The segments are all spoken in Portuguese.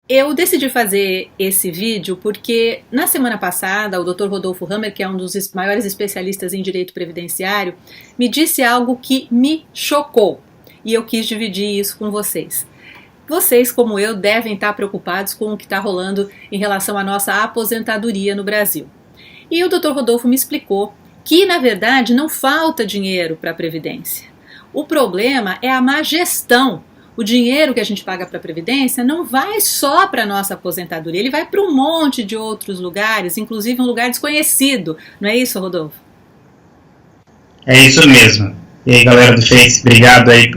Eu decidi fazer esse vídeo porque na semana passada o Dr. Rodolfo Hammer, que é um dos maiores especialistas em direito previdenciário, me disse algo que me chocou e eu quis dividir isso com vocês. Vocês, como eu, devem estar preocupados com o que está rolando em relação à nossa aposentadoria no Brasil. E o Dr. Rodolfo me explicou que, na verdade, não falta dinheiro para a Previdência. O problema é a má gestão. O dinheiro que a gente paga para a Previdência não vai só para a nossa aposentadoria, ele vai para um monte de outros lugares, inclusive um lugar desconhecido. Não é isso, Rodolfo? É isso mesmo. E aí, galera do Face, obrigado aí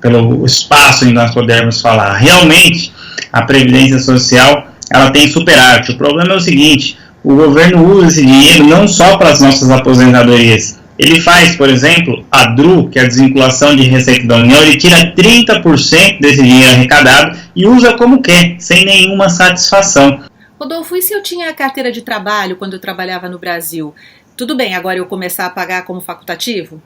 pelo espaço em nós podermos falar. Realmente, a Previdência Social, ela tem superávit. O problema é o seguinte, o governo usa esse dinheiro não só para as nossas aposentadorias. Ele faz, por exemplo, a DRU, que é a desvinculação de receita da União, ele tira 30% desse dinheiro arrecadado e usa como quer, sem nenhuma satisfação. Rodolfo, e se eu tinha a carteira de trabalho quando eu trabalhava no Brasil? Tudo bem, agora eu começar a pagar como facultativo?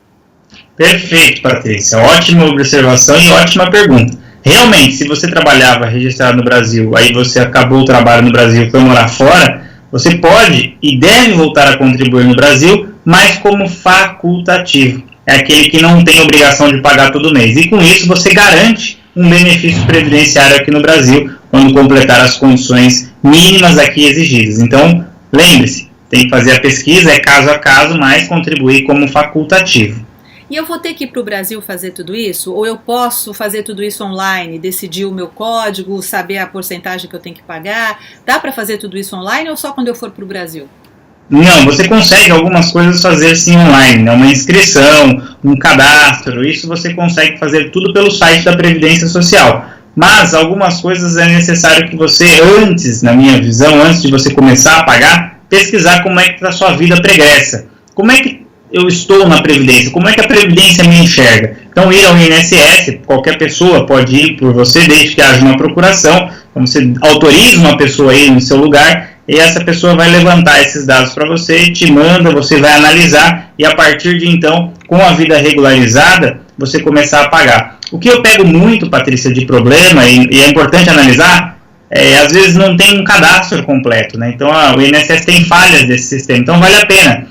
Perfeito, Patrícia. Ótima observação e ótima pergunta. Realmente, se você trabalhava registrado no Brasil, aí você acabou o trabalho no Brasil e foi morar fora, você pode e deve voltar a contribuir no Brasil, mas como facultativo. É aquele que não tem obrigação de pagar todo mês. E com isso você garante um benefício previdenciário aqui no Brasil, quando completar as condições mínimas aqui exigidas. Então, lembre-se, tem que fazer a pesquisa, é caso a caso, mas contribuir como facultativo. E eu vou ter que ir para o Brasil fazer tudo isso? Ou eu posso fazer tudo isso online, decidir o meu código, saber a porcentagem que eu tenho que pagar? Dá para fazer tudo isso online ou só quando eu for para o Brasil? Não, você consegue algumas coisas fazer sim online, né? Uma inscrição, um cadastro, isso você consegue fazer tudo pelo site da Previdência Social. Mas algumas coisas é necessário que você, antes, na minha visão, antes de você começar a pagar, pesquisar como é que a sua vida pregressa. Como é que eu estou na Previdência? Como é que a Previdência me enxerga? Então, ir ao INSS, qualquer pessoa pode ir por você, desde que haja uma procuração. Então, você autoriza uma pessoa a ir no seu lugar e essa pessoa vai levantar esses dados para você, te manda, você vai analisar e a partir de então, com a vida regularizada, você começar a pagar. O que eu pego muito, Patrícia, de problema, e é importante analisar, às vezes não tem um cadastro completo, né? Então, o INSS tem falhas desse sistema, então vale a pena.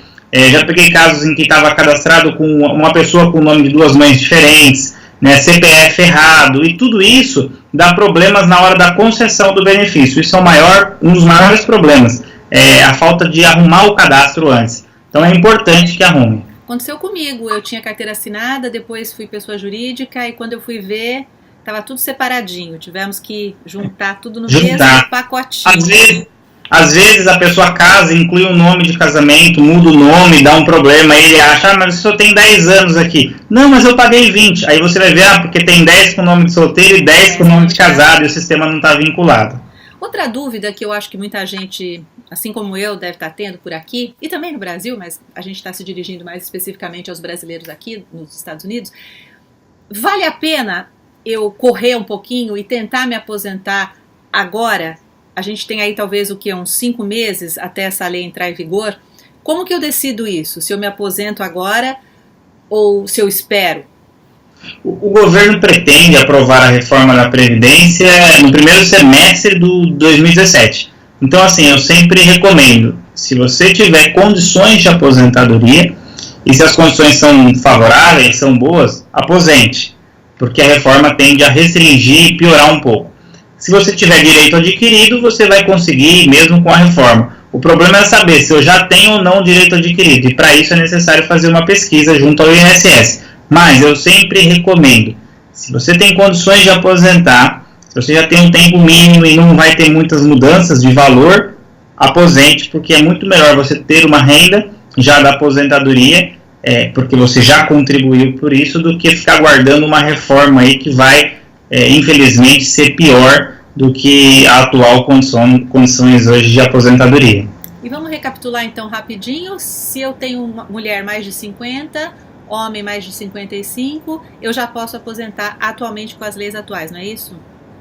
Já peguei casos em que estava cadastrado com uma pessoa com o nome de duas mães diferentes, né, CPF errado, e tudo isso dá problemas na hora da concessão do benefício. Isso é um dos maiores problemas, a falta de arrumar o cadastro antes. Então é importante que arrume. Aconteceu comigo, eu tinha carteira assinada, depois fui pessoa jurídica e quando eu fui ver, estava tudo separadinho. Tivemos que juntar tudo no mesmo pacotinho. Às vezes a pessoa casa, inclui um nome de casamento, muda o nome, dá um problema, aí ele acha, mas eu só tenho 10 anos aqui. Não, mas eu paguei 20. Aí você vai ver, porque tem 10 com nome de solteiro e 10 com nome de casado e o sistema não está vinculado. Outra dúvida que eu acho que muita gente, assim como eu, deve estar tendo por aqui, e também no Brasil, mas a gente está se dirigindo mais especificamente aos brasileiros aqui nos Estados Unidos, vale a pena eu correr um pouquinho e tentar me aposentar agora? A gente tem aí talvez uns 5 meses até essa lei entrar em vigor. Como que eu decido isso? Se eu me aposento agora ou se eu espero? O governo pretende aprovar a reforma da Previdência no primeiro semestre do 2017. Então, assim, eu sempre recomendo, se você tiver condições de aposentadoria, e se as condições são favoráveis, são boas, aposente, porque a reforma tende a restringir e piorar um pouco. Se você tiver direito adquirido, você vai conseguir mesmo com a reforma. O problema é saber se eu já tenho ou não direito adquirido. E para isso é necessário fazer uma pesquisa junto ao INSS. Mas eu sempre recomendo, se você tem condições de aposentar, se você já tem um tempo mínimo e não vai ter muitas mudanças de valor, aposente, porque é muito melhor você ter uma renda já da aposentadoria, porque você já contribuiu por isso, do que ficar guardando uma reforma aí que vai infelizmente ser pior do que a atual condições hoje de aposentadoria. E vamos recapitular então rapidinho. Se eu tenho uma mulher mais de 50, homem mais de 55, eu já posso aposentar atualmente com as leis atuais, não é isso?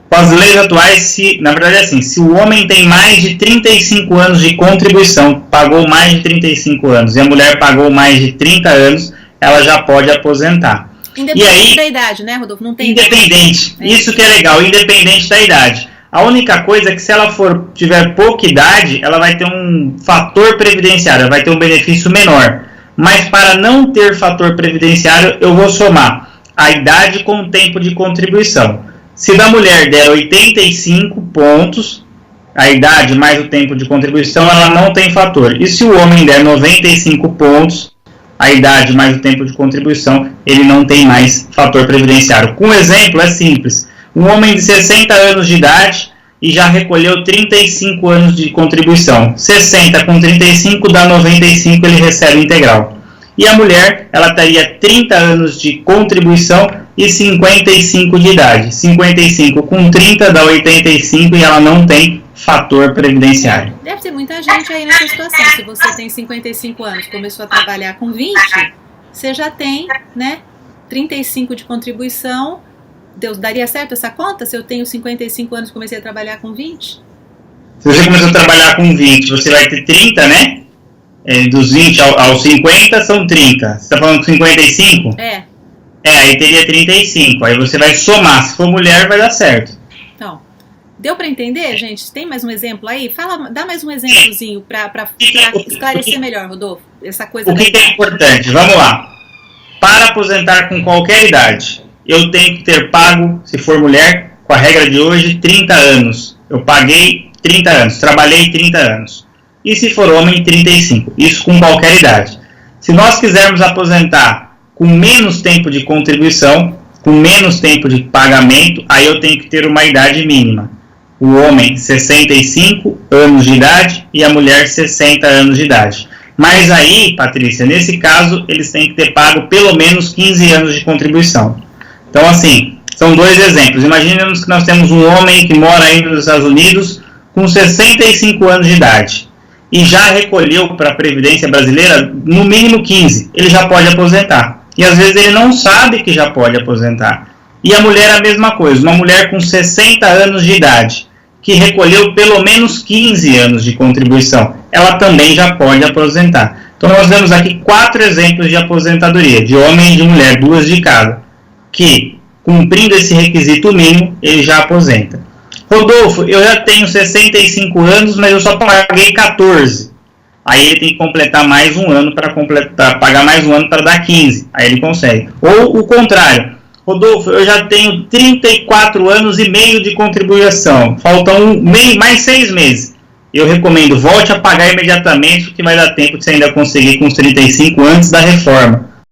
Com as leis atuais, na verdade é assim, se o homem tem mais de 35 anos de contribuição, pagou mais de 35 anos, e a mulher pagou mais de 30 anos, ela já pode aposentar. Independente da idade, né, Rodolfo? Não tem independente. Isso que é legal, independente da idade. A única coisa é que se ela tiver pouca idade, ela vai ter um fator previdenciário, ela vai ter um benefício menor. Mas para não ter fator previdenciário, eu vou somar a idade com o tempo de contribuição. Se da mulher der 85 pontos, a idade mais o tempo de contribuição, ela não tem fator. E se o homem der 95 pontos, a idade mais o tempo de contribuição, ele não tem mais fator previdenciário. Com exemplo, é simples. Um homem de 60 anos de idade e já recolheu 35 anos de contribuição. 60 com 35 dá 95, ele recebe integral. E a mulher, ela teria 30 anos de contribuição e 55 de idade. 55 com 30 dá 85 e ela não tem fator previdenciário. Deve ter muita gente aí nessa situação. Se você tem 55 anos, começou a trabalhar com 20, você já tem, né, 35 de contribuição. Deus, daria certo essa conta? Se eu tenho 55 anos e comecei a trabalhar com 20? Se você começou a trabalhar com 20, você vai ter 30, né? Dos 20 aos 50 são 30. Você está falando com 55? Aí teria 35. Aí você vai somar. Se for mulher, vai dar certo. Então, deu para entender, gente? Tem mais um exemplo aí? Dá mais um exemplozinho para esclarecer melhor, Rodolfo. Essa coisa. O que é importante? Vamos lá. Para aposentar com qualquer idade, eu tenho que ter pago, se for mulher, com a regra de hoje, 30 anos. Eu paguei 30 anos, trabalhei 30 anos. E se for homem, 35. Isso com qualquer idade. Se nós quisermos aposentar com menos tempo de contribuição, com menos tempo de pagamento, aí eu tenho que ter uma idade mínima. O homem, 65 anos de idade e a mulher, 60 anos de idade. Mas aí, Patrícia, nesse caso, eles têm que ter pago pelo menos 15 anos de contribuição. Então, assim, são dois exemplos. Imaginemos que nós temos um homem que mora ainda nos Estados Unidos com 65 anos de idade e já recolheu para a Previdência Brasileira no mínimo 15. Ele já pode aposentar. E às vezes ele não sabe que já pode aposentar. E a mulher a mesma coisa. Uma mulher com 60 anos de idade que recolheu pelo menos 15 anos de contribuição, ela também já pode aposentar. Então nós vemos aqui 4 exemplos de aposentadoria, de homem e de mulher, 2 de cada, que, cumprindo esse requisito mínimo, ele já aposenta. Rodolfo, eu já tenho 65 anos, mas eu só paguei 14. Aí ele tem que completar mais um ano para pagar mais um ano para dar 15. Aí ele consegue. Ou o contrário. Rodolfo, eu já tenho 34 anos e meio de contribuição. Faltam mais 6 meses. Eu recomendo, volte a pagar imediatamente, que vai dar tempo de você ainda conseguir com os 35 antes da reforma.